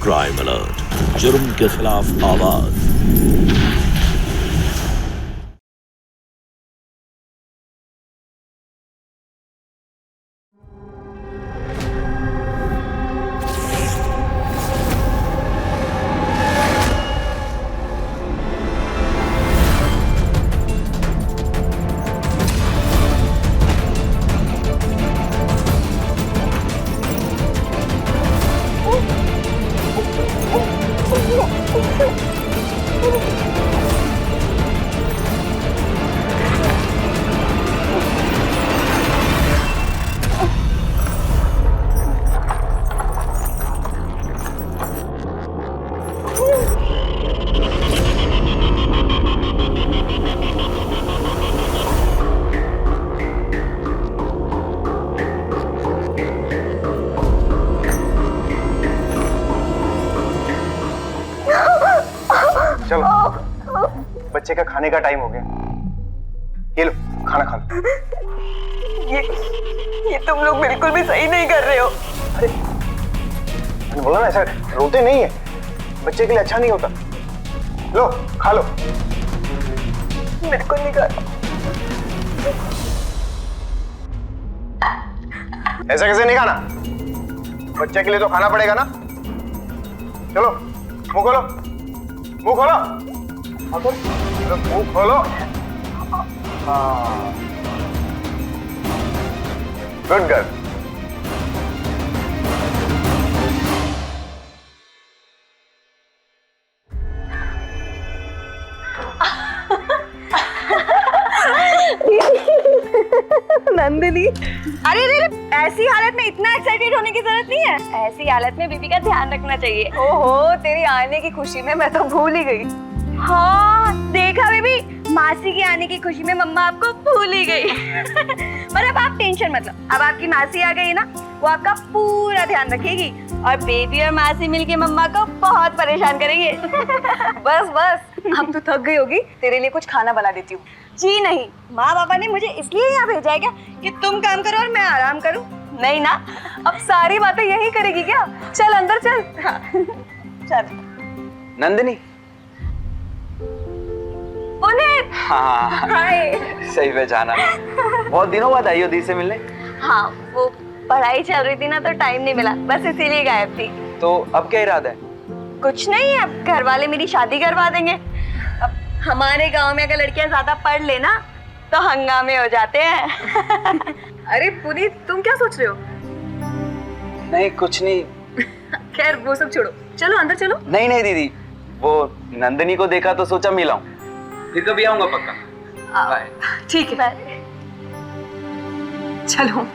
Crime alert, जुर्म के खिलाफ आवाज। चलो, बच्चे का खाने का टाइम हो गया। ये लो, खाना खा लो। ये तुम लोग बिल्कुल भी सही नहीं कर रहे हो। अरे मैंने बोला ना, ऐसा रोते नहीं है, बच्चे के लिए अच्छा नहीं होता। लो खा लो। मेरे को नहीं करना। ऐसा कैसे नहीं खाना? बच्चे के लिए तो खाना पड़ेगा ना। चलो मुंह खोलो, मुंह खोलो, मुंह खोलो। हाँ, गुड गर्ल। नंदिनी, अरे ऐसी हालत में इतना एक्साइटेड होने की जरूरत नहीं है। ऐसी हालत में बीबी का ध्यान रखना चाहिए। ओहो, तेरी आने की खुशी में मैं तो भूल ही गई। हाँ देखा बेबी, मासी के आने की खुशी में मम्मा आपको भूल ही गई। पर अब आप टेंशन मत लो, अब आपकी मासी आ गई ना, वो आपका पूरा ध्यान रखेगी और बेबी और मासी मिलके मम्मा को बहुत परेशान करेंगे। बस बस, अब तो थक गई होगी, तेरे लिए कुछ खाना बना देती हूँ। जी नहीं, माँ पापा ने मुझे इसलिए यहाँ भेजा है क्या कि तुम काम करो और मैं आराम करूँ? नहीं ना, अब सारी बातें यही करेगी क्या? चल अंदर चल। हाँ। चल। नंदिनी। पुनीत। हाँ हाय। सही पहचाना। बहुत दिनों बाद आई हो दी से मिलने। हाँ, वो पढ़ाई चल रही थी ना तो टाइम नहीं मिला, बस इसीलिए गायब थी। तो अब क्या इरादा है? कुछ नहीं, अब घर वाले मेरी शादी करवा देंगे। अब हमारे गांव में अगर लड़कियां ज्यादा पढ़ लेना तो हंगामे हो जाते हैं। अरे पुनीत, तुम क्या सोच रहे हो? नहीं कुछ नहीं। खैर वो सब छोड़ो, चलो अंदर चलो। नहीं नहीं दीदी, वो नंदिनी को देखा तो सोचा मिलाऊं, फिर कभी आऊंगा पक्का। बाय। ठीक है, चलो।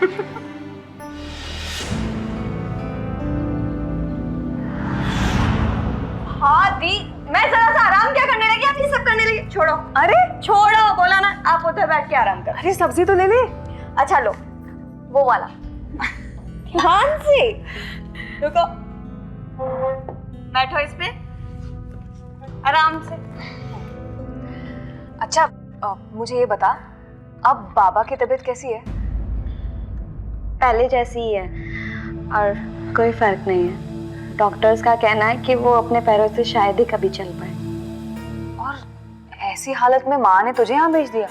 हाँ दी, मैं जरा सा आराम क्या करने लगी, आप ये सब करने लगी। छोड़ो। अरे छोड़ो, बोला ना, आप उधर बैठ के आराम कर। अरे सब्जी तो ले ले। अच्छा लो, वो वाला। ध्यान से रुको, बैठो इस पे आराम से। अच्छा मुझे ये बता, अब बाबा की तबीयत कैसी है? पहले जैसी ही है और कोई फर्क नहीं है। डॉक्टर्स का कहना है कि वो अपने पैरों से शायद ही कभी चल पाए। और ऐसी हालत में माँ ने तुझे यहाँ भेज दिया?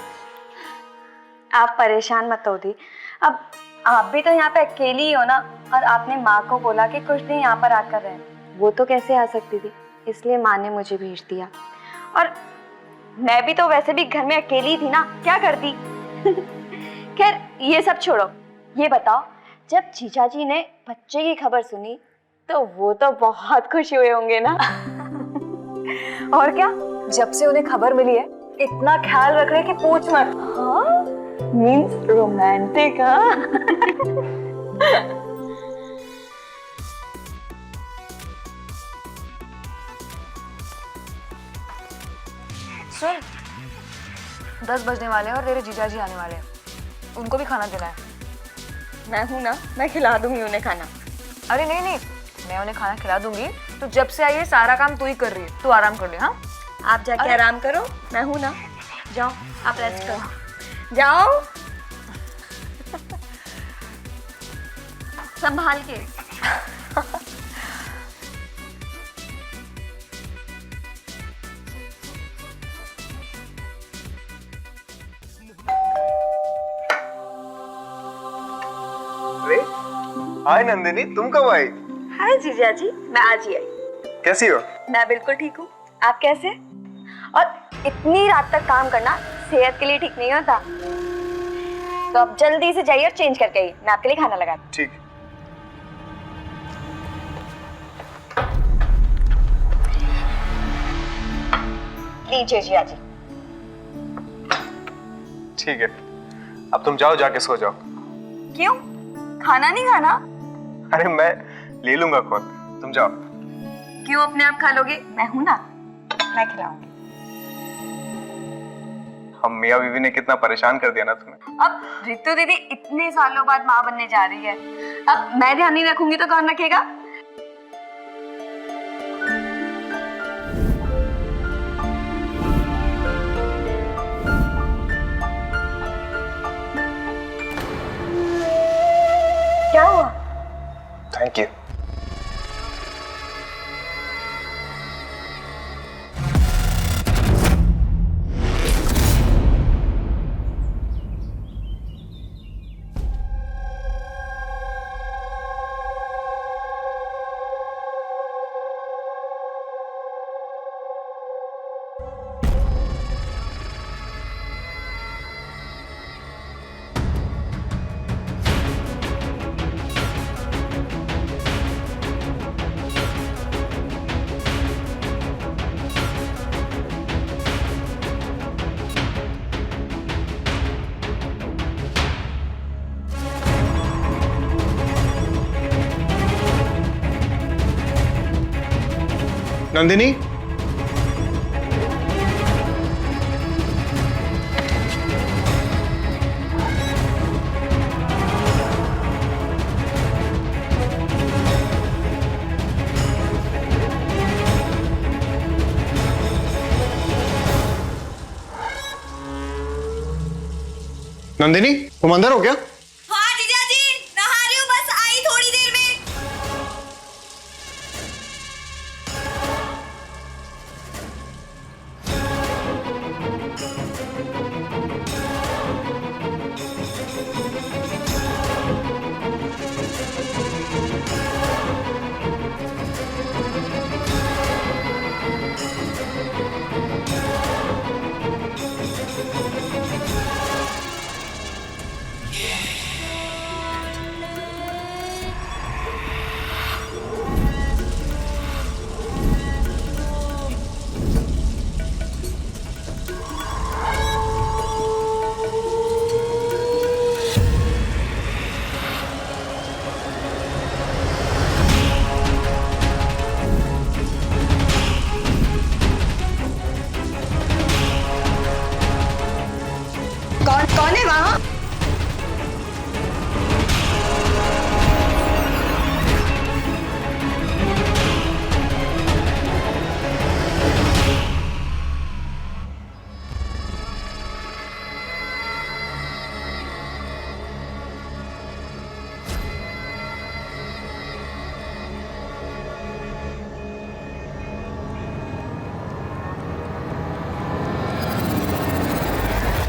आप परेशान मत हो दी, अब आप भी तो यहाँ पे अकेली ही हो ना, और आपने माँ को बोला कि कुछ दिन यहाँ पर आकर रहे। वो तो कैसे आ सकती थी, इसलिए माँ ने मुझे भेज दिया। और मैं भी तो वैसे भी घर में अकेली थी ना, क्या करती। खैर ये सब छोड़ो, ये बताओ, जब जीजा जी ने बच्चे की खबर सुनी तो वो तो बहुत खुश हुए होंगे ना। और क्या, जब से उन्हें खबर मिली है इतना ख्याल रख रहे कि पूछ मत। हाँ, मीन्स रोमांटिक। हाँ। सुन, 10 बजने वाले हैं और तेरे जीजा जी आने वाले हैं, उनको भी खाना देना है। मैं हूं ना, मैं खिला दूंगी उन्हें खाना। अरे नहीं नहीं, मैं उन्हें खाना खिला दूंगी। तो जब से आई है सारा काम तू ही कर रही है, तू आराम कर ले। हाँ आप जाके आराम करो, मैं हूं ना, जाओ आप रेस्ट करो, जाओ। संभाल के। हाय नंदिनी, तुम कब आई? हाय जीजा जी, मैं आज ही आई। कैसी हो? मैं बिल्कुल ठीक हूँ। आप कैसे? और इतनी रात तक काम करना सेहत के लिए ठीक नहीं होता, तो अब जल्दी से जाइए और चेंज करके आइए, मैं आपके लिए खाना लगा दूँ। ठीक। लीजिए जीजा जी। ठीक है, अब तुम जाओ, जाके सो जाओ। क्यों? खाना नहीं खाना? अरे मैं ले लूंगा खुद, तुम जाओ। क्यों अपने आप खा लोगे? मैं हूं ना, मैं खिलाऊंगी। हम मियाँ बीवी ने कितना परेशान कर दिया ना तुम्हें। अब रितु दीदी इतने सालों बाद माँ बनने जा रही है, अब मैं ध्यान नहीं रखूंगी तो कौन रखेगा? क्या हुआ? Thank you. नंदिनी, नंदिनी, तुम अंदर हो क्या? हाँ जीजा जी, नहा रही हूँ, बस आई थोड़ी देर में। कौन है वहां?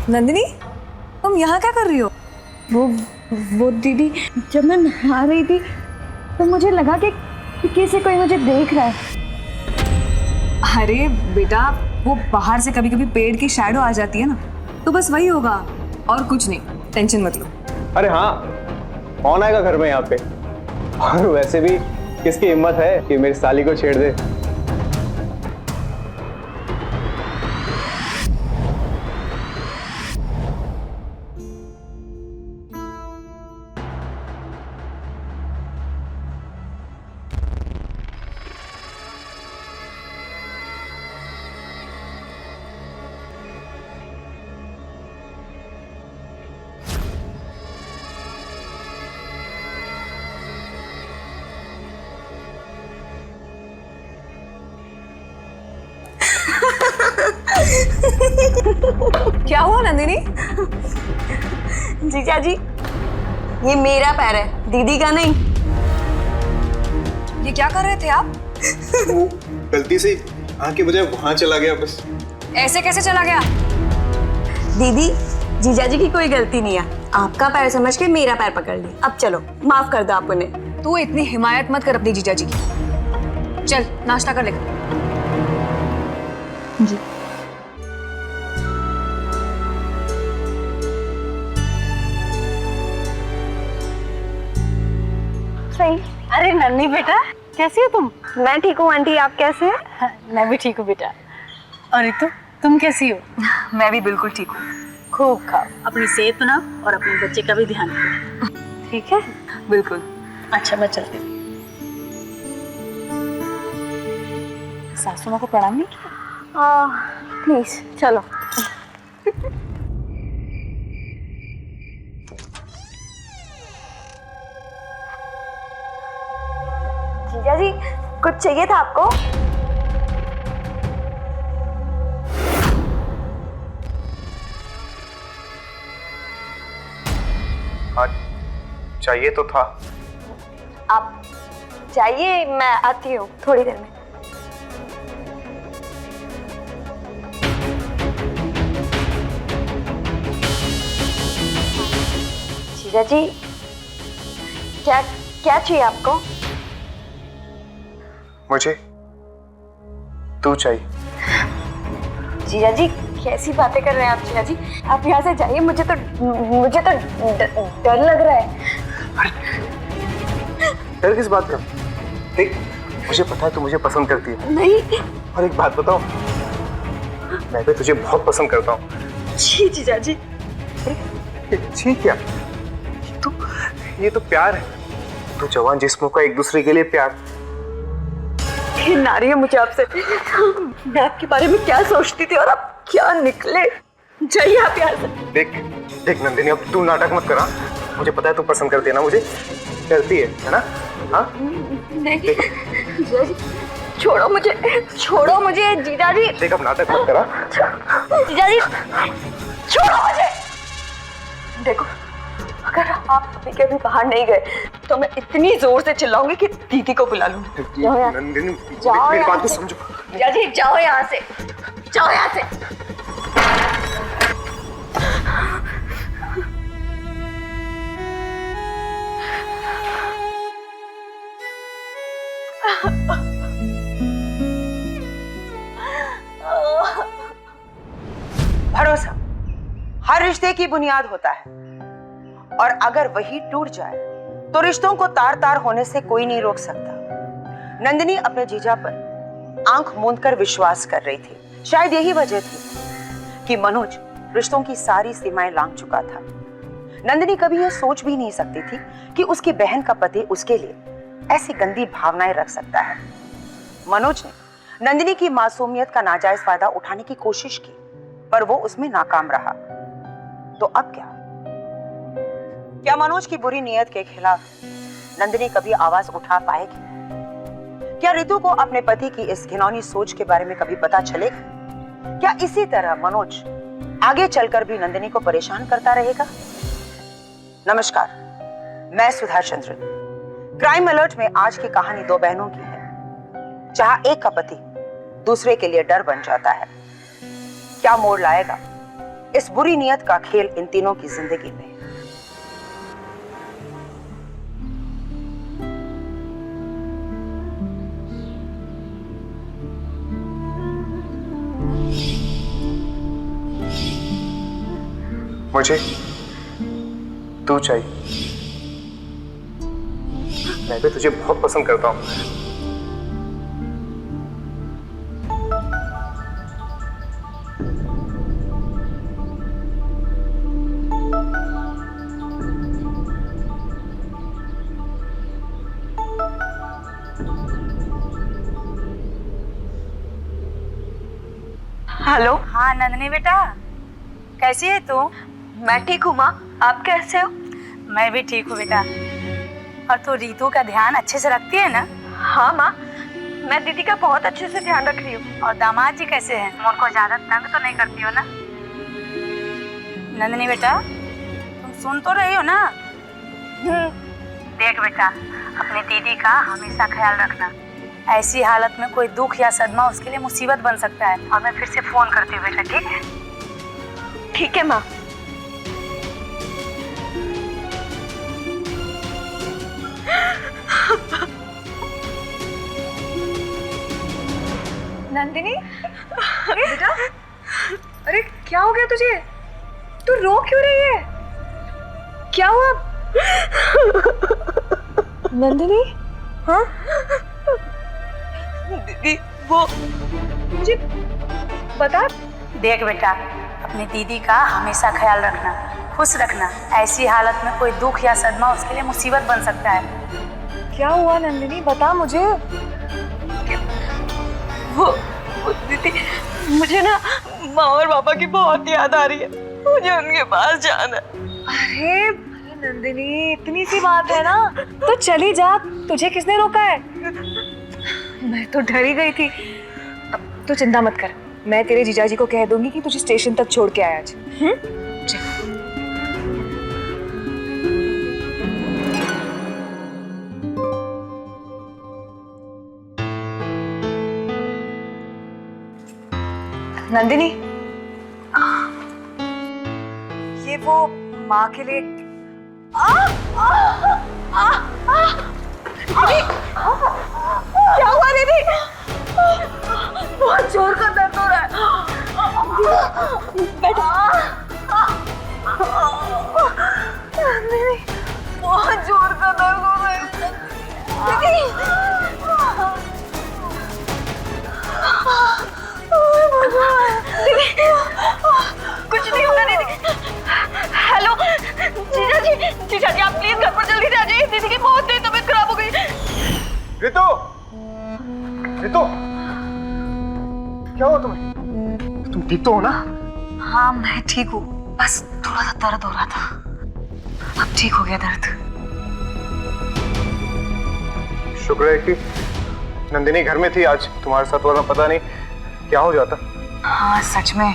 नंदिनी, तुम यहाँ क्या कर रही हो? वो दीदी, जब मैं नहा रही थी तो मुझे लगा कि किसी कोई मुझे देख रहा है। अरे बेटा, वो बाहर से कभी कभी पेड़ की शैडो आ जाती है ना, तो बस वही होगा और कुछ नहीं, टेंशन मत लो। अरे हाँ, कौन आएगा घर में यहाँ पे? और वैसे भी किसकी हिम्मत है कि मेरी साली को छेड़ दे? क्या हुआ नंदिनी? जीजा जी, ये मेरा पैर है, दीदी का नहीं। ये क्या कर रहे थे आप? गलती से आके बजाय वहां चला गया बस। ऐसे कैसे चला गया? दीदी, जीजा जी की कोई गलती नहीं है, आपका पैर समझ के मेरा पैर पकड़ लिया। अब चलो, माफ कर दो आप उन्हें। तू इतनी हिमायत मत कर अपनी जीजा जी की। चल नाश्ता कर ले। जी सही। अरे नन्ही बेटा, कैसी हो तुम? मैं ठीक हूँ आंटी, आप कैसे हैं? हाँ, मैं भी ठीक हूँ बेटा। और रितु, तुम कैसी हो? मैं भी बिल्कुल ठीक हूँ। खूब खाओ, अपनी सेहत बनाओ और अपने बच्चे का भी ध्यान रखो, ठीक है? बिल्कुल। अच्छा मैं चलती हूँ। सासू माँ को प्रणाम नहीं किया? प्लीज चलो। जीजा जी कुछ चाहिए था आपको? हाँ चाहिए तो था। आप जाइए, मैं आती हूँ थोड़ी देर में। जीजा जी क्या क्या चाहिए आपको? मुझे तू चाहिए। जीजा जी कैसी बातें कर रहे हैं आप? जीजा जी आप यहाँ से जाइए, मुझे तो डर लग रहा है। डर किस बात का? देख मुझे पता है तू मुझे पसंद करती है। नहीं। और एक बात बताओ, मैं भी तुझे बहुत पसंद करता हूँ। जी जीजा जी। ठीक क्या? ये तो प्यार है। तो जवान जिस्मों का एक दूसरे के लिए प्यार। नारी है मुझे आपसे। मैं आपके बारे में क्या सोचती थी और आप क्या निकले। जाइए आप यहाँ से। देख देख नंदिनी, अब तू नाटक मत करा। मुझे पता है तू पसंद करती है ना मुझे, डरती है ना? हाँ नहीं जीजा जी छोड़ो मुझे, छोड़ो मुझे जीजा जी। देख अब नाटक मत करा। जीजा जी छोड़ो मुझे। देखो अगर आप अभी के भी बाहर नहीं गए तो मैं इतनी जोर से चिल्लाऊंगी कि दीदी को बुला लूंगी। नंदिनी जाओ मेरी यहाँ बात को से। समझो। जीजा जी जाओ यहाँ से, जाओ यहाँ से। भरोसा हर रिश्ते की बुनियाद होता है, और अगर वही टूट जाए तो रिश्तों को तार तार होने से कोई नहीं रोक सकता। नंदिनी अपने जीजा पर आंख मूंद कर विश्वास कर रही थी। शायद यही वजह थी कि मनोज रिश्तों की सारी सीमाएं लांघ चुका था। नंदिनी कभी यह सोच भी नहीं सकती थी कि उसकी बहन का पति उसके लिए ऐसी गंदी भावनाएं रख सकता है। मनोज ने नंदिनी की मासूमियत का नाजायज फायदा उठाने की कोशिश की, पर वो उसमें नाकाम रहा। तो अब क्या? क्या मनोज की बुरी नीयत के खिलाफ नंदिनी कभी आवाज उठा पाएगी? क्या रितु को अपने पति की इस घिनौनी सोच के बारे में कभी पता चलेगा? क्या इसी तरह मनोज आगे चलकर भी नंदिनी को परेशान करता रहेगा? नमस्कार, मैं सुधा चंद्रन। क्राइम अलर्ट में आज की कहानी दो बहनों की है, जहां एक का पति दूसरे के लिए डर बन जाता है। क्या मोड़ लाएगा इस बुरी नीयत का खेल इन तीनों की जिंदगी में? मुझे तू चाहिए। मैं भी तुझे बहुत पसंद करता हूँ। हेलो। हाँ नंदिनी बेटा, कैसी है तू? मैं ठीक हूँ माँ, आप कैसे हो? मैं भी ठीक हूँ बेटा। और तू रितु का ध्यान अच्छे से रखती है ना? हाँ माँ, मैं दीदी का बहुत अच्छे से ध्यान रख रही हूँ। और दामाद जी कैसे हैं? उनको ज्यादा तंग तो नहीं करती हो ना? नंदिनी बेटा तुम सुन तो रही हो ना? देख बेटा, अपनी दीदी का हमेशा ख्याल रखना। ऐसी हालत में कोई दुख या सदमा उसके लिए मुसीबत बन सकता है। और मैं फिर से फोन करती हूँ बेटा, ठीक है? ठीक है माँ। नंदिनी, अरे बेटा, अरे क्या हो गया तुझे? तू रो क्यों रही है? क्या हुआ? नंदिनी, हाँ? दीदी वो मुझे बता। देख बेटा, अपनी दीदी का हमेशा ख्याल रखना, खुश रखना। ऐसी हालत में कोई दुख या सदमा उसके लिए मुसीबत बन सकता है। क्या हुआ नंदिनी, बता मुझे। वो दीदी, मुझे ना माँ और पापा की बहुत याद आ रही है, मुझे उनके पास जाना है। अरे नंदिनी, इतनी सी बात है ना, तो चली जा। तुझे किसने रोका है? मैं तो डर ही गई थी। अब तू चिंता मत कर, मैं तेरे जीजाजी को कह दूंगी कि तुझे स्टेशन तक छोड़ के आया आज। चल। नंदिनी, ये वो माँ के लिए। क्या हुआ दीदी? बहुत जोर का दर्द हो रहा है। बेटा, दीदी, बहुत जोर का दर्द हो रहा है दीदी। कुछ नहीं होगा दीदी। हेलो जीजा जी, आप प्लीज घर पर जल्दी से आ जाइए। दीदी की बहुत तेज तबीयत खराब हो गई। रितु, रितु, क्या हुआ तुम्हें? तुम ठीक तो हो ना? हाँ मैं ठीक हूँ, बस थोड़ा सा दर्द हो रहा था। अब ठीक हो गया दर्द। शुक्र है कि नंदिनी घर में थी आज, तुम्हारे साथ वरना पता नहीं क्या हो जाता। हाँ सच में,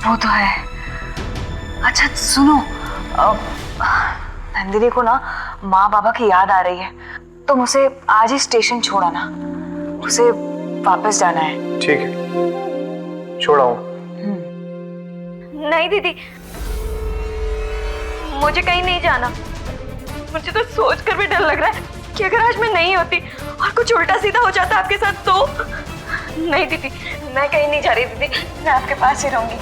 वो तो है। अच्छा सुनो, नंदिनी को ना माँ बाबा की याद आ रही है, तुम उसे आज ही स्टेशन छोड़ा ना, उसे वापस जाना है। ठीक है, छोड़ाऊं। नहीं दीदी, मुझे कहीं नहीं जाना। मुझे तो सोच कर भी डर लग रहा है कि अगर आज मैं नहीं होती और कुछ उल्टा सीधा हो जाता आपके साथ तो। नहीं दीदी, मैं कहीं नहीं जा रही दीदी, मैं आपके पास ही रहूंगी।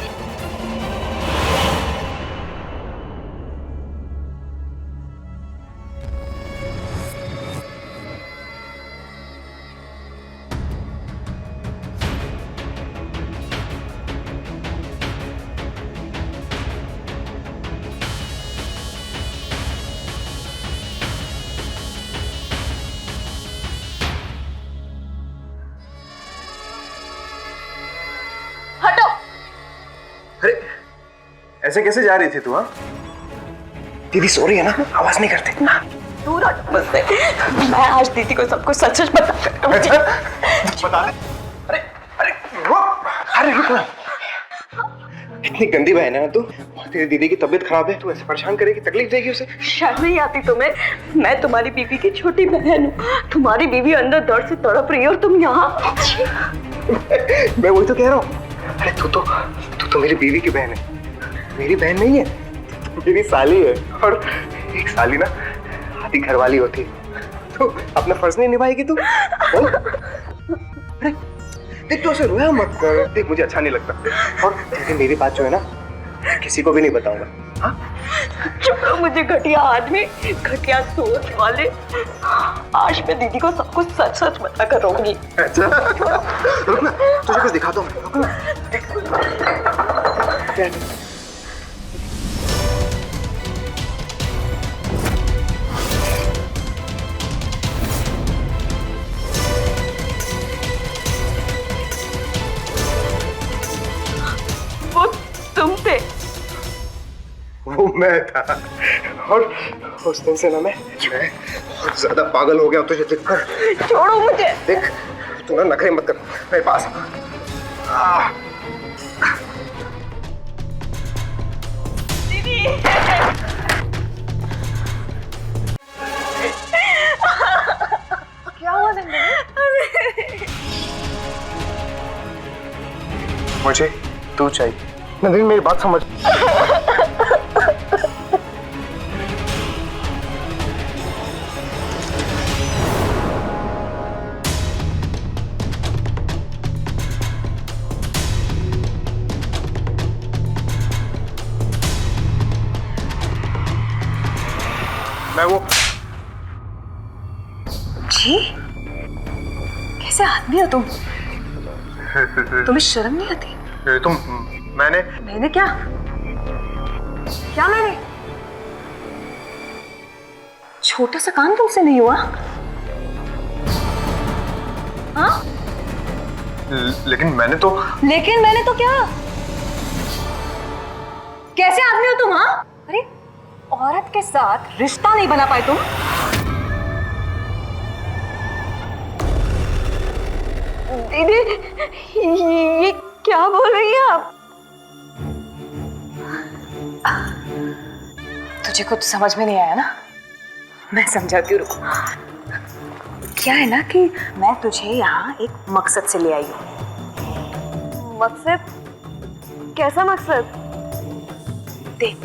हटो। अरे ऐसे कैसे जा रही थी तू? हाँ दीदी सो रही है ना, आवाज नहीं करते ना। दूर हटो मुझसे। मैं आज दीदी को सब कुछ सच सच बता बता दे। अरे अरे रुक, अरे रुक ना। इतनी गंदी बहन है ना तू, तेरी दीदी की तबीयत खराब है, तू ऐसे परेशान करेगी, तकलीफ देगी उसे। शर्म नहीं आती तुम्हें? मैं तुम्हारी बीवी की छोटी बहन हूँ, तुम्हारी बीवी अंदर दर्द से तड़प रही है और तुम यहाँ। मैं वही तो कह रहा हूँ। अरे तू तो मेरी बीवी की बहन है, मेरी बहन नहीं है, मेरी साली है। और एक साली ना आधी घरवाली होती है, तो अपना फर्ज नहीं निभाएगी तू? अरे देख, तू ऐसे रोया मत कर, देख मुझे अच्छा नहीं लगता। और लेकिन मेरी बात जो है ना, किसी को भी नहीं बताऊंगा। हाँ छोड़ो मुझे घटिया आदमी, घटिया सोच वाले। आज मैं दीदी को सब कुछ सच सच बता कर रहूंगी। अच्छा रुक ना, तुझे कुछ दिखाता हूँ। रुक ना। वो तुम थे? वो मैं था, और उस दिन से ना मैं बहुत ज्यादा पागल हो गया तुझे देखकर। छोड़ो मुझे। देख, तू ना नखरे मत कर मेरे पास। दीदी क्या हुआ नंदिनी? मुझे तू चाहिए। नंदिनी मेरी बात समझ। मैं वो जी कैसे आदमी हो तुम? तुम्हें शर्म नहीं आती? तुम मैंने क्या क्या मैंने? छोटा सा काम तुमसे नहीं हुआ? हाँ? लेकिन मैंने तो क्या? कैसे आदमी हो तुम? हाँ? अरे औरत के साथ रिश्ता नहीं बना पाए तुम? दीदी ये क्या बोल रही हैं आप? तुझे कुछ समझ में नहीं आया ना? मैं समझाती हूँ, रुको। क्या है ना कि मैं तुझे यहाँ एक मकसद से ले आई हूँ। मकसद? कैसा मकसद? देख,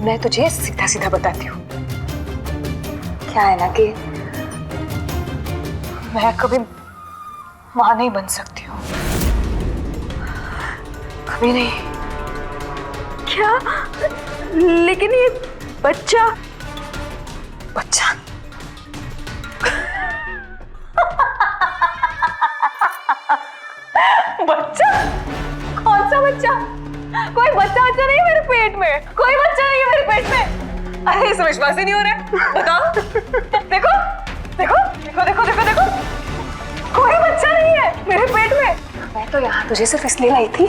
मैं तुझे सीधा सीधा बताती हूँ। क्या है ना कि मैं कभी मां नहीं बन सकती हूँ, कभी नहीं। क्या? लेकिन ये बच्चा बच्चा बच्चा? कौन सा बच्चा? कोई बच्चा नहीं है मेरे पेट में, कोई बच्चा नहीं है मेरे पेट में। अरे इसे विश्वास ही नहीं हो रहा है। बताओ, देखो देखो देखो देखो देखो देखो, कोई बच्चा नहीं है मेरे पेट में। मैं तो यहाँ तुझे सिर्फ इसलिए आई थी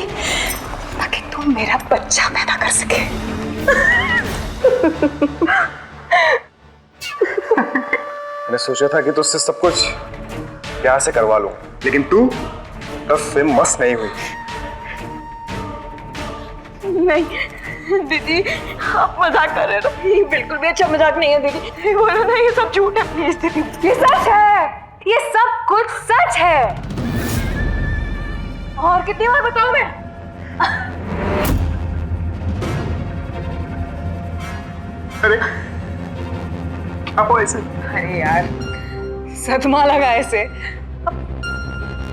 ताकि तू मेरा बच्चा पैदा कर सके। मैंने सोचा था कि तुझसे सब कुछ प्यार से करवा लूं, लेकिन तू तब फेमस नहीं हुई। नहीं दीदी, आप मजाक कर रहे हो। ये बिल्कुल भी अच्छा मजाक नहीं है दीदी। बोलो ना, ये सब झूठ है प्लीज दीदी। ये सच है, ये सब कुछ सच है। और कितनी बार बताऊं मैं? अरे क्या हुआ इसे? अरे यार, सदमा लगा ऐसे।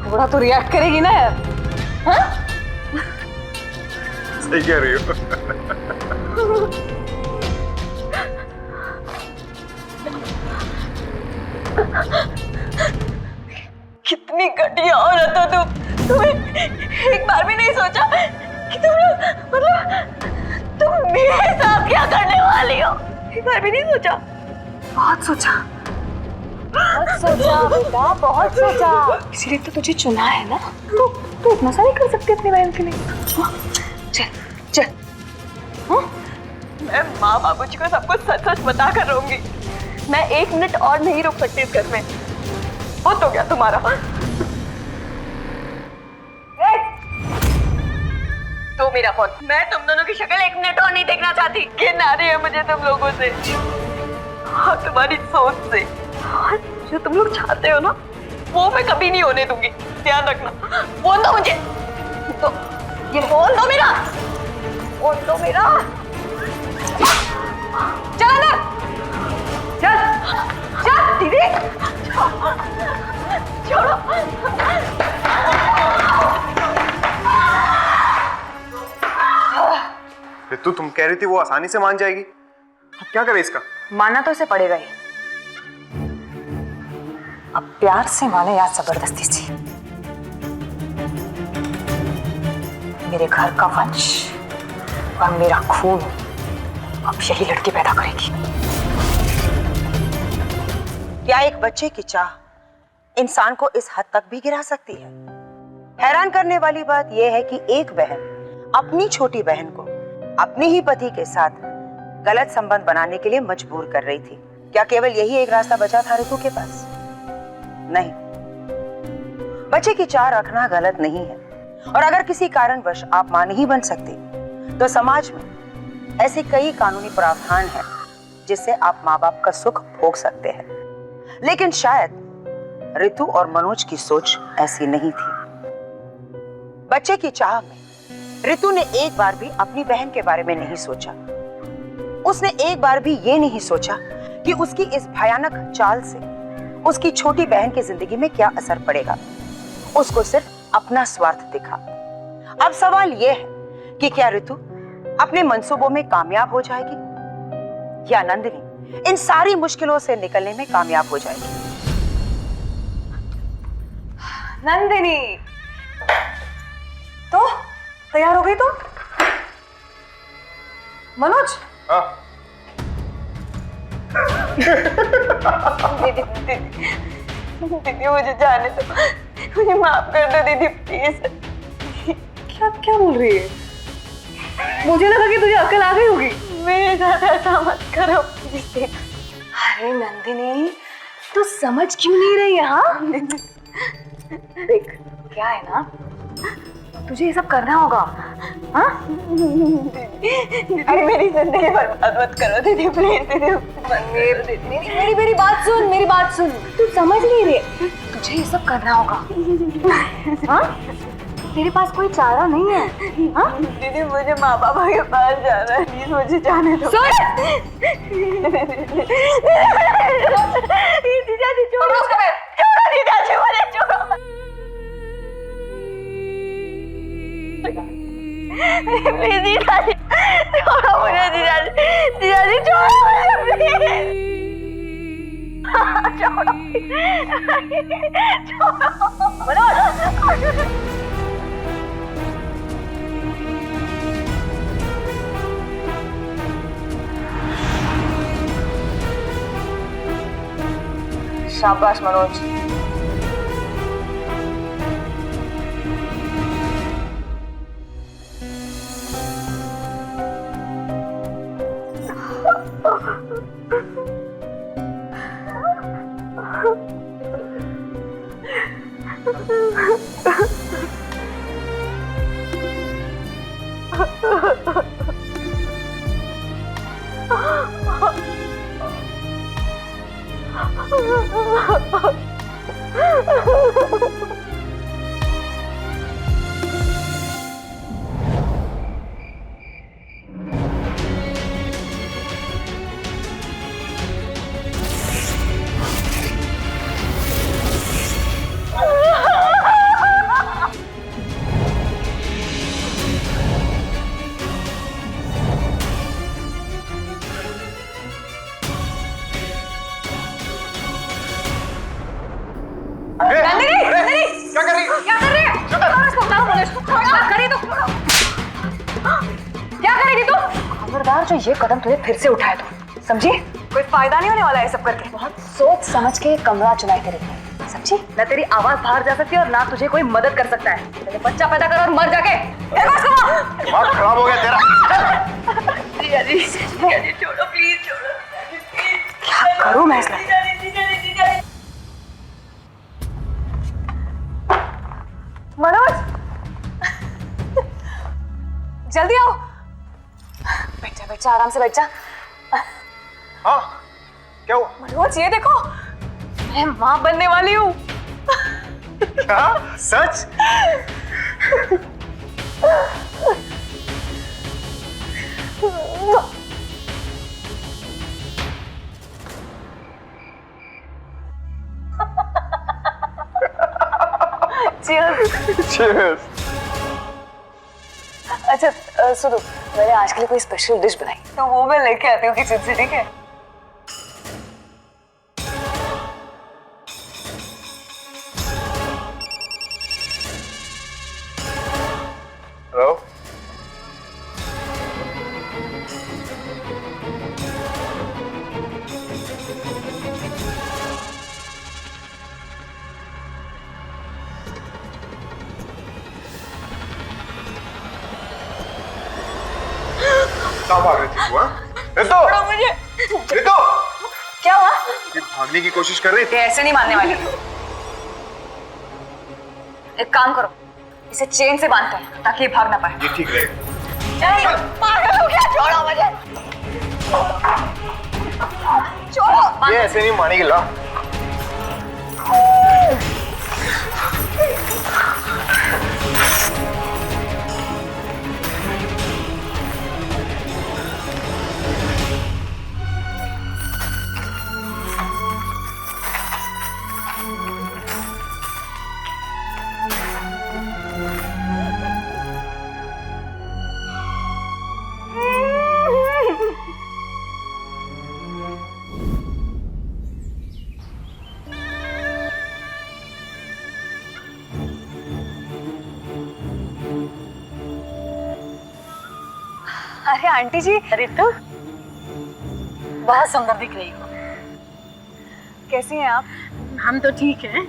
थोड़ा तो रिएक्ट करेगी ना यार। हाँ? सही कह रही हो। कितनी घटिया औरत हो तुम। तुम्हें एक बार भी नहीं सोचा कि तुम मेरे साथ क्या करने वाली हो? एक बार भी नहीं सोचा? बहुत सोचा, बहुत सोचा बेटा, बहुत सोचा। इसीलिए तो तुझे चुना है ना। तू इतना सा नहीं कर सकती अपनी बहन के लिए। हाँ? चल चल। हाँ? मैं माँ बाबूजी को सब कुछ सच सच बता कर रहूंगी। मैं 1 मिनट और नहीं रुक सकती इस घर में। बहुत हो गया तुम्हारा। तो मेरा फोन, मैं तुम दोनों की शक्ल 1 मिनट और नहीं देखना चाहती। घिन आ रही है मुझे तुम लोगों से और तुम्हारी सोच से। और जो तुम लोग चाहते हो ना, वो मैं कभी नहीं होने दूंगी। ध्यान रखना। फोन दो मुझे, तो ये फोन दो मेरा, फोन दो मेरा। चल ना, चल चल दीदी, छोड़ो। तुम कह रही थी वो आसानी से मान जाएगी, अब क्या करे इसका? मानना तो इसे पड़ेगा ही। अब प्यार से माने या जबरदस्ती से। मेरे घर का वंश और मेरा खून अब यही लड़की पैदा करेगी। क्या एक बच्चे की चाह इंसान को इस हद तक भी गिरा सकती है? हैरान करने वाली बात यह है कि एक बहन अपनी छोटी बहन को अपने ही पति के साथ गलत संबंध बनाने के लिए मजबूर कर रही थी। क्या केवल यही एक रास्ता बचा था ऋतु के पास? नहीं, बच्चे की चाह रखना गलत नहीं है, और अगर किसी कारणवश आप मां नहीं बन सकते तो समाज में ऐसे कई कानूनी प्रावधान हैं जिससे आप माँ बाप का सुख भोग सकते हैं। लेकिन शायद ऋतु और मनोज की सोच ऐसी नहीं थी। बच्चे की चाह में ऋतु ने एक बार भी अपनी बहन के बारे में नहीं सोचा। उसने एक बार भी ये नहीं सोचा कि उसकी इस भयानक चाल से उसकी छोटी बहन की जिंदगी में क्या असर पड़ेगा। उसको सिर्फ अपना स्वार्थ दिखा। अब सवाल यह है कि क्या ऋतु अपने मंसूबों में कामयाब हो जाएगी? या नंदिनी इन सारी मुश्किलों से निकलने में कामयाब हो जाएगी। नंदिनी, तो तैयार हो गई तुम? मनोज? दीदी मुझे जाने दो, मुझे माफ कर दो दीदी प्लीज। क्या क्या बोल रही है? मुझे लगा कि तुझे अकल आ गई होगी। मेरे साथ ऐसा मत करो प्लीज। अरे नंदिनी, तू समझ क्यों नहीं रही है? हाँ देख, क्या है ना, तुझे ये सब करना होगा। हाँ दीदी मेरी जिंदगी बर्बाद मत करो दीदी प्लीज। दीदी मेरी बात सुन, मेरी बात सुन। तू समझ नहीं रही, तुझे ये सब करना होगा। हाँ तेरे पास कोई चारा नहीं है। हाँ दीदी मुझे माँ पापा के पास जाना है, प्लीज मुझे जाने दो। जीजाजी छोड़ो, छोड़ो जीजाजी, मुझे छोड़ो। प्लीज जीजाजी छोड़ो मुझे, जीजाजी जीजाजी छोड़ो मुझे प्लीज। छोड़ो छोड़ो। शाबाश मनोज। खबरदार, जो ये कदम तुझे फिर से उठाए तो समझी, कोई फायदा नहीं होने वाला है सब करके। बहुत सोच समझ के कमरा चुनाई तेरे लिए, समझी? न तेरी आवाज बाहर जा सकती है और ना तुझे कोई मदद कर सकता है। पहले बच्चा पैदा कर और मर जाके। दिमाग खराब हो गया तेरा। जीजाजी छोड़ो प्लीज, छोड़ो। क्या करूं मैं इसमें? मनोज, जल्दी आओ। बैठ जा, बैठ जा, आराम से बैठ जा। हाँ क्या हुआ? मनोज ये देखो, मैं माँ बनने वाली हूँ। क्या सच? Cheers. अच्छा सुनो, मैंने आज के लिए कोई स्पेशल डिश बनाई, तो वो मैं लेके आती हूँ किचन से, ठीक है? हेलो, कहाँ भाग रही थी तू? रितु, रितु, क्या हुआ? ये भागने की कोशिश कर रही थी। ऐसे नहीं मानने वाली। एक काम करो, इसे चेन से बांधते हैं ताकि ये भाग ना पाए। ये ठीक रहेगा। पागल हो गया, छोड़ो मुझे, छोड़ो। ये ऐसे नहीं मानेगी। ला अरे आंटी जी, रितु बहुत सुंदर दिख रही हो। कैसी हैं आप? हम तो ठीक हैं।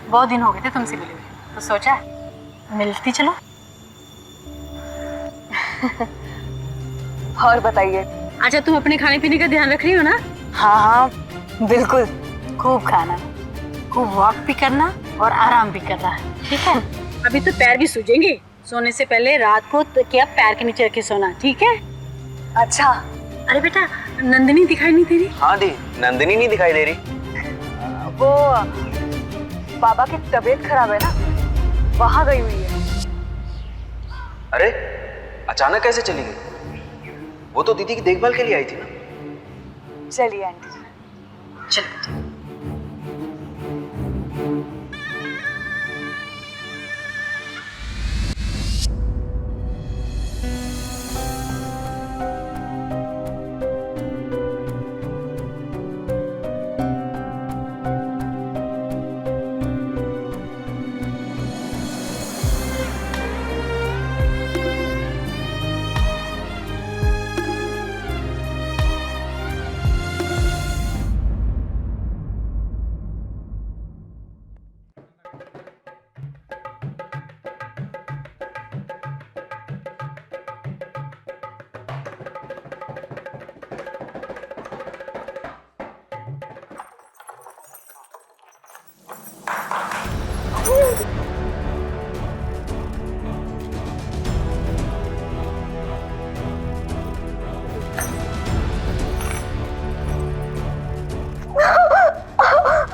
बहुत दिन हो गए थे तुमसे मिले हुए, तो सोचा मिलती चलो। और बताइए। अच्छा, तुम अपने खाने पीने का ध्यान रख रही हो ना? हाँ हाँ बिल्कुल। खूब खाना, खूब वॉक भी करना और आराम भी करना, ठीक है? अभी तो पैर भी सूजेंगे, सोने से पहले रात को तो क्या पैर के नीचे रखे सोना, ठीक है? अच्छा। अरे बेटा, नंदिनी दिखाई नहीं दे रही? हाँ दी, नंदिनी नहीं दिखाई दे रही। वो बाबा की तबीयत खराब है ना, वहां गई हुई है। अरे अचानक कैसे चली गई? वो तो दीदी की देखभाल के लिए आई थी ना। चलिए आंटी जी। चलो।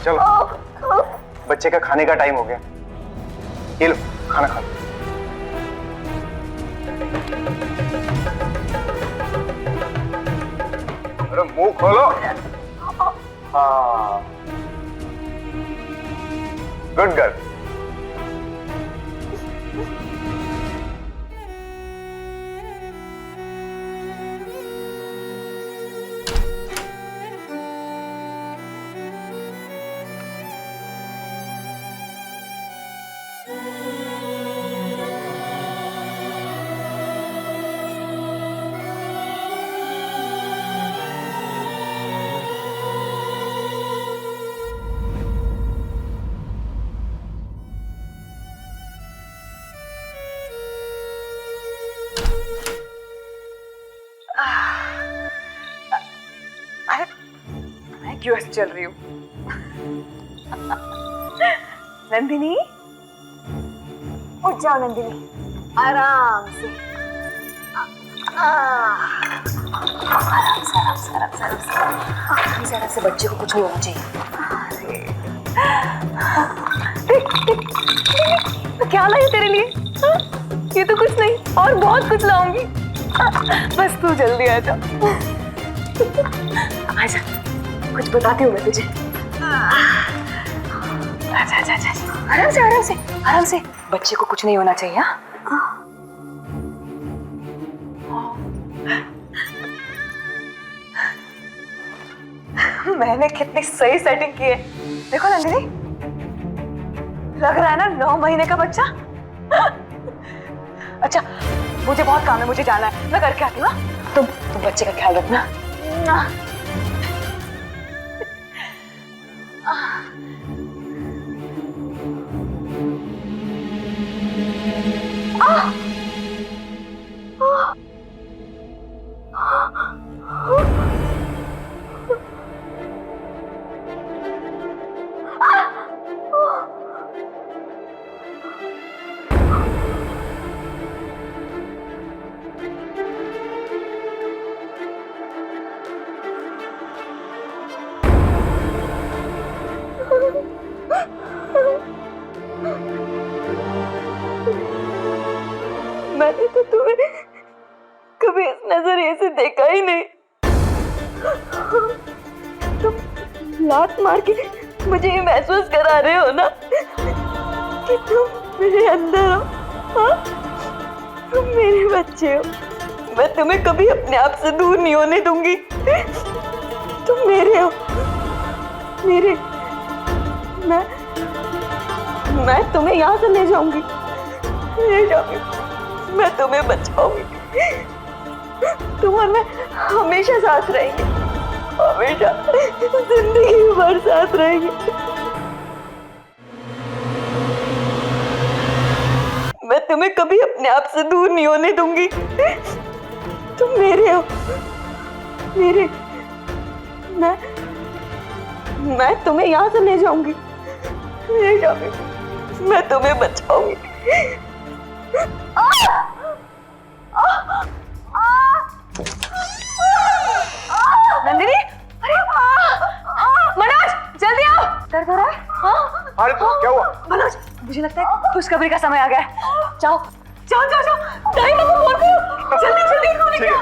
चलो, बच्चे का खाने का टाइम हो गया। ये लो, खाना खा लो। अरे मुंह खोलो। हाँ, गुड गर्ल। मैं क्यों ऐसे चल रही हूँ? नंदिनी, उठ जाओ नंदिनी, आराम से। आराम से बच्चे को कुछ नहीं होना चाहिए। तो क्या लाई तेरे लिए? ये तो कुछ नहीं, और बहुत कुछ लाऊंगी। बस तू जल्दी आ जा। आजा, कुछ बताती हूँ मैं तुझे। आजा आजा आजा, आराम से आराम से आराम से। बच्चे को कुछ नहीं होना चाहिए। हाँ, मैंने कितनी सही सेटिंग की है। देखो नंदिनी, लग रहा है ना 9 महीने का बच्चा। अच्छा, मुझे बहुत काम है, मुझे जाना है, मैं करके आती हूँ। तुम बच्चे का ख्याल रखना। मैंने तो तुम्हें कभी इस नजरिए से देखा ही नहीं। तुम लात मार के मुझे ये महसूस करा रहे हो ना कि तुम मेरे अंदर हो। हाँ? तुम मेरे बच्चे हो, मैं तुम्हें कभी अपने आप से दूर नहीं होने दूंगी। तुम मेरे हो, मेरे। मैं तुम्हें यहाँ से ले जाऊंगी, मैं तुम्हें बचाऊंगी। तुम और मैं हमेशा साथ रहेंगे, हमेशा जिंदगी भर साथ रहेंगे। मैं तुम्हें कभी अपने आप से दूर नहीं होने दूंगी। तुम मेरे हो, मेरे। मैं तुम्हें यहाँ से ले जाऊंगी, ले जाऊंगी, मैं तुम्हें बचाऊंगी। नंदिनी, अरे मनोज जल्दी आओ, दर्द हो रहा है? हाँ? अरे तो क्या हुआ? मनोज, मुझे लगता है खुशखबरी का समय आ गया है। जाओ जाओ जाओ जाओ, दाइमा को फोन करो, जल्दी जल्दी करो निकलो।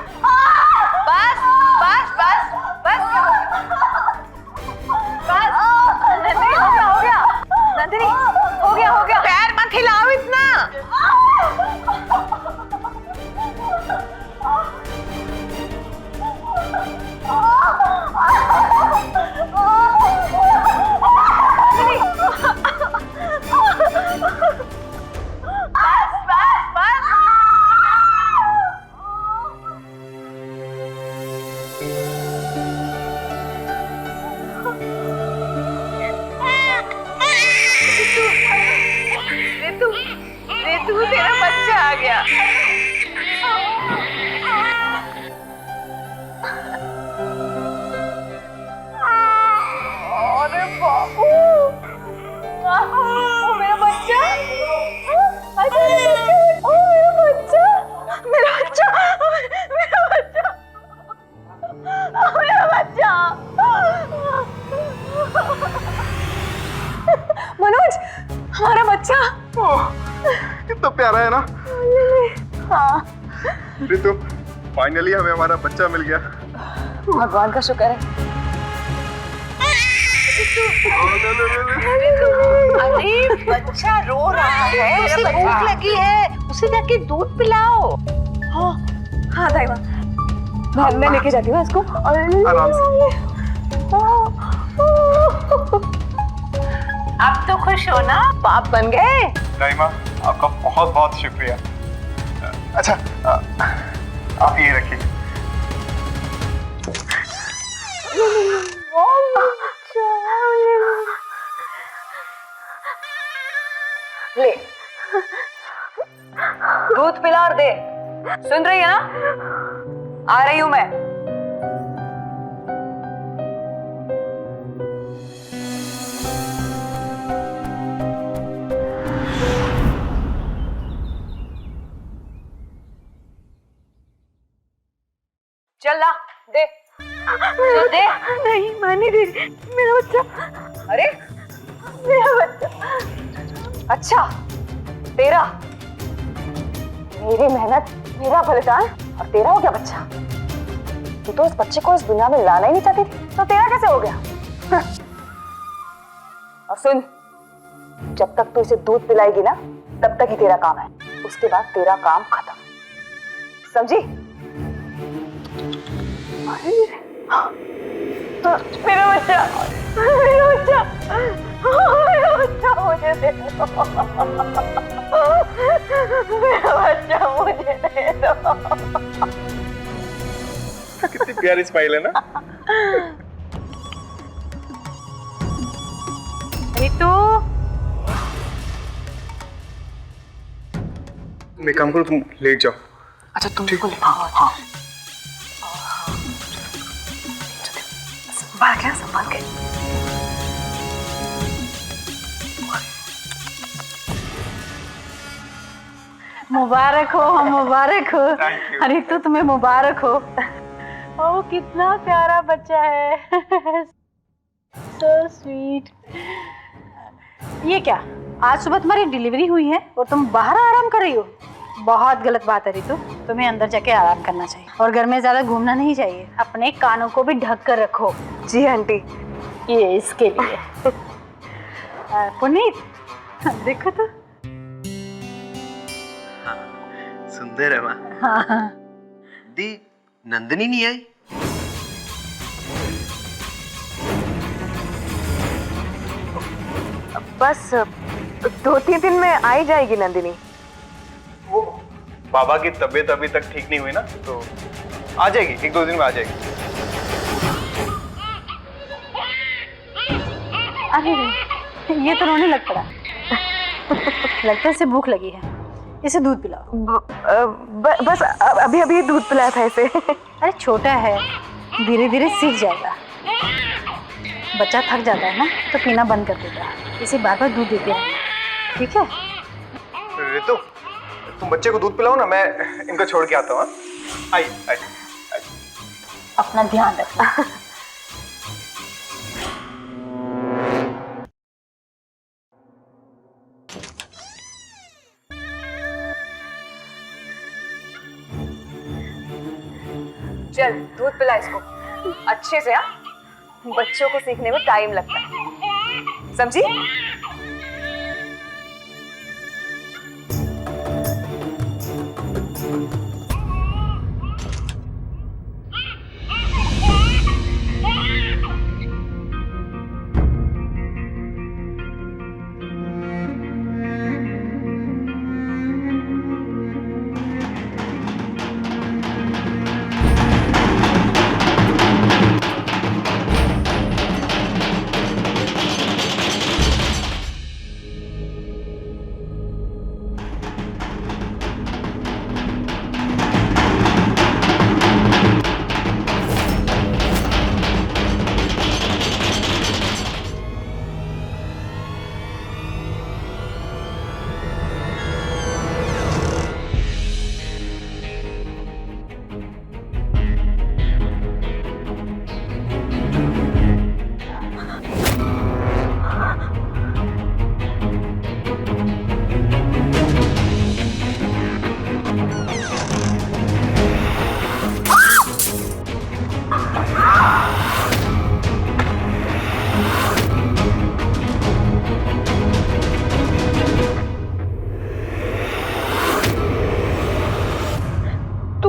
बस बस बस बस बस, नंदिनी हो गया, नंदिनी हो गया। पैर मत हिलाओ इतना। रितु, तेरा बच्चा आ गया। अरे बाबू, ओ मेरा बच्चा, अच्छा ओ मेरा बच्चा, मेरा बच्चा, मेरा बच्चा, मेरा बच्चा। मनोज, हमारा बच्चा। कितना प्यारा है ना? हाँ, रितु, फाइनली हमें हमारा बच्चा मिल गया। भगवान का शुक्र है। अरे बच्चा रो रहा है, उसे भूख लगी है, उसे जाके दूध पिलाओ। हाँ हाँ दाइमा, मैं लेके जाती हूँ इसको। आराम से। अब तो खुश हो ना, बाप बन गए। दाइमा, आपका बहुत बहुत शुक्रिया। अच्छा, आप ये रखिए। ले, दूध पिला और दे। सुन रही है ना? आ रही हूं मैं। चल ला, दे, चल दे। नहीं, मैं नहीं दे रही, मेरा बच्चा। अरे मेरा बच्चा। अच्छा, तेरा, मेरी मेहनत, मेरा बलिदान, और तेरा हो गया बच्चा। तू तो इस बच्चे को इस दुनिया में लाना ही नहीं चाहती थी, तो तेरा कैसे हो गया? और सुन, जब तक तू इसे दूध पिलाएगी ना, तब तक ही तेरा काम है, उसके बाद तेरा काम खत्म, समझी? मेरा बच्चा, मेरा बच्चा, मेरा बच्चा मुझे दे दो, मेरा बच्चा मुझे दे दो। कितनी प्यारी स्माइल है ना? रितु, मैं काम करूँ, तुम लेट जाओ। अच्छा तुम को ले, हाँ, संभाल के। मुबारक हो, मुबारक हो। Thank you. अरे तो तुम्हें मुबारक हो। ओ कितना प्यारा बच्चा है। So sweet। ये क्या, आज सुबह तुम्हारी डिलीवरी हुई है और तुम बाहर आराम कर रही हो? बहुत गलत बात है रितु, तुम्हें अंदर जाके आराम करना चाहिए और घर में ज्यादा घूमना नहीं चाहिए। अपने कानों को भी ढक कर रखो। जी आंटी। ये इसके लिए। पुनीत, देखो तो। सुंदर है माँ। हाँ। दी, नंदिनी नहीं आई? बस 2-3 दिन में आ ही जाएगी नंदिनी। वो बाबा की तबीयत अभी तक ठीक नहीं हुई ना, तो आ जाएगी, 1-2 दिन में आ जाएगी। अरे ये तो रोने लग पड़ा। लगता है इसे भूख लगी है, इसे दूध पिलाओ। बस अभी अभी दूध पिलाया था इसे। अरे छोटा है, धीरे धीरे सीख जाएगा। बच्चा थक जाता है ना तो पीना बंद कर देता है, इसे बार बार दूध देते रहना, ठीक है? रितु, तुम बच्चे को दूध पिलाओ ना, मैं इनको छोड़ के आता हूँ। आई आई आई। अपना ध्यान रखना। चल दूध पिला इसको अच्छे से। हाँ, बच्चों को सीखने में टाइम लगता है, समझी?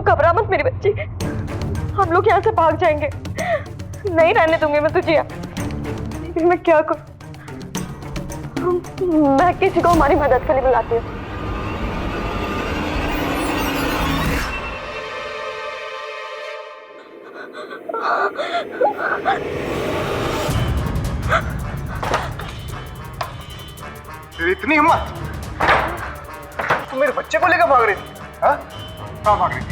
घबरा मत मेरी बच्ची, हम लोग यहाँ से भाग जाएंगे। नहीं रहने दूंगी मैं तुझे यहाँ। लेकिन मैं क्या करूं? मैं किसी को हमारी मदद के लिए बुलाती हूँ। तेरी इतनी हिम्मत, तुम मेरे बच्चे को लेकर भाग रही थी? हाँ? कहाँ भाग रही थी?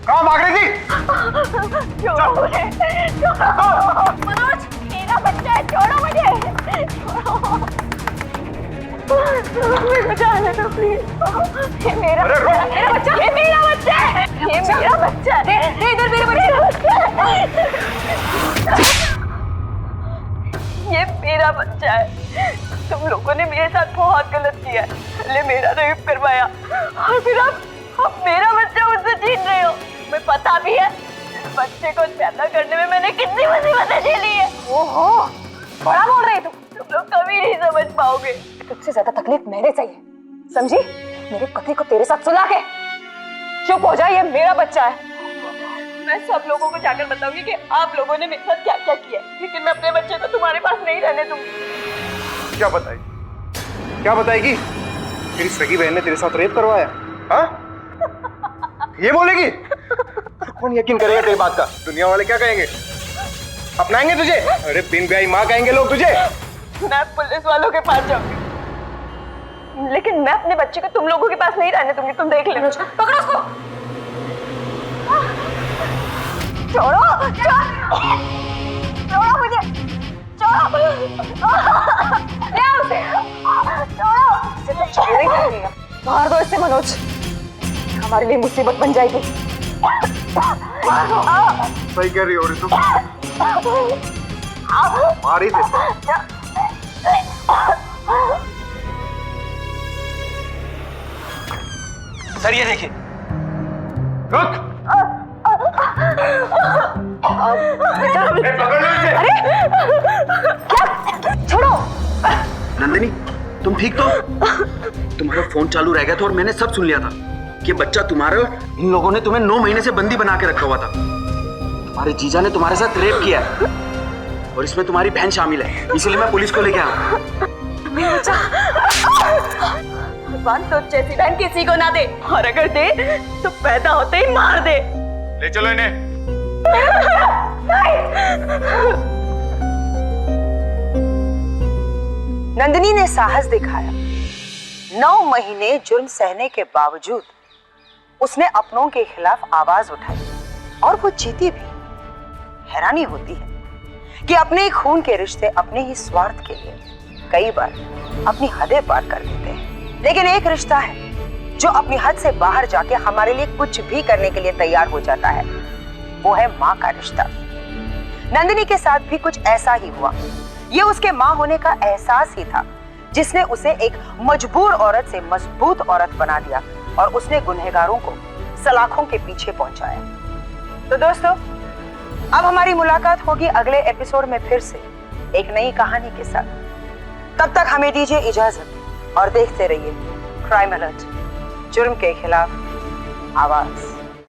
कहाँ भाग रही थी? छोड़ो मुझे, मनोज, मेरा बच्चा है, छोड़ो मुझे, छोड़ो। मुझे आने दो प्लीज। ये मेरा बच्चा, ये मेरा बच्चा है, ये मेरा बच्चा है। दे इधर मेरे बच्चे, ये मेरा बच्चा है। तुम लोगों ने मेरे साथ बहुत गलत किया है, पहले मेरा रेप करवाया और फिर अब मेरा बच्चा मुझसे छीन रहे हो। मैं पता भी है इस बच्चे को पैदा करने में मैंने कितनी मुसीबतें झेली है। ओहो, बड़ा बोल रही तुम लोग कभी नहीं समझ पाओगे। तुझसे ज्यादा तकलीफ मैंने चाहिए, समझी? मेरे पति को तेरे साथ सुला के चुप हो जाए, ये मेरा बच्चा है। मैं सब लोगों को जाकर बताऊंगी कि आप लोगों ने मेरे साथ क्या क्या किया, लेकिन मैं अपने बच्चे को तुम्हारे पास नहीं रहने दूंगी। क्या बताएगी? क्या बताएगी? तेरी सगी बहन ने तेरे साथ रेप करवाया? हाँ? ये बोलेगी? कौन यकीन करेगा तेरी बात का? दुनिया वाले क्या कहेंगे? अपनाएंगे तुझे? अरे बिन ब्याही माँ कहेंगे लोग तुझे। मैं पुलिस वालों के पास जाऊंगी, लेकिन मैं अपने बच्चे को तुम लोगों के पास नहीं रहने दूंगी। तुम देख लेना। पकड़ो उसको, छोड़ो, छोड़ो मुझे, छोड़ो, ले आओ उसे, छोड़ो। इसे तो छोड़ ही नहीं देगा। मार दो इसे मनोज, हमारे लिए मुसीबत बन जाएगी। सही कह रही हो रितु, मार ही दे। सर ये देखिए। रुक। पकड़ लो इसे। अरे क्या? छोड़ो। नंदिनी, तुम ठीक तो? तुम्हारा फोन चालू रह गया था और मैंने सब सुन लिया था कि बच्चा तुम्हारा, इन लोगों ने तुम्हें 9 महीने से बंदी बना के रखा हुआ था। तुम्हारे जीजा ने तुम्हारे साथ रेप किया और इसमें तुम्हारी बहन शामिल है, इसलिए मैं पुलिस को लेके आया। भगवान तो जैसी बहन किसी को ना दे, और अगर दे तो पैदा होते ही मार दे। ले चलो इन्हें। नंदिनी ने साहस दिखाया। 9 महीने जुर्म सहने के बावजूद उसने अपनों के खिलाफ आवाज उठाई और वो जीती भी। हैरानी होती है कि अपने ही खून के रिश्ते अपने ही स्वार्थ के लिए कई बार अपनी हदें पार कर देते हैं, लेकिन एक रिश्ता है जो अपनी हद से बाहर जाके हमारे लिए कुछ भी करने के लिए तैयार हो जाता है। वो है माँ का रिश्ता। नंदिनी के साथ भी कुछ ऐसा ही हुआ। ये उसके माँ होने का एहसास ही था जिसने उसे एक मजबूर औरत से मजबूत औरत बना दिया और उसने गुनहगारों को सलाखों के पीछे पहुंचाया। तो दोस्तों, अब हमारी मुलाकात होगी अगले एपिसोड में फिर से एक नई कहानी के साथ। तब तक हमें दीजिए इजाजत और देखते रहिए क्राइम अलर्ट, जुर्म के खिलाफ आवाज।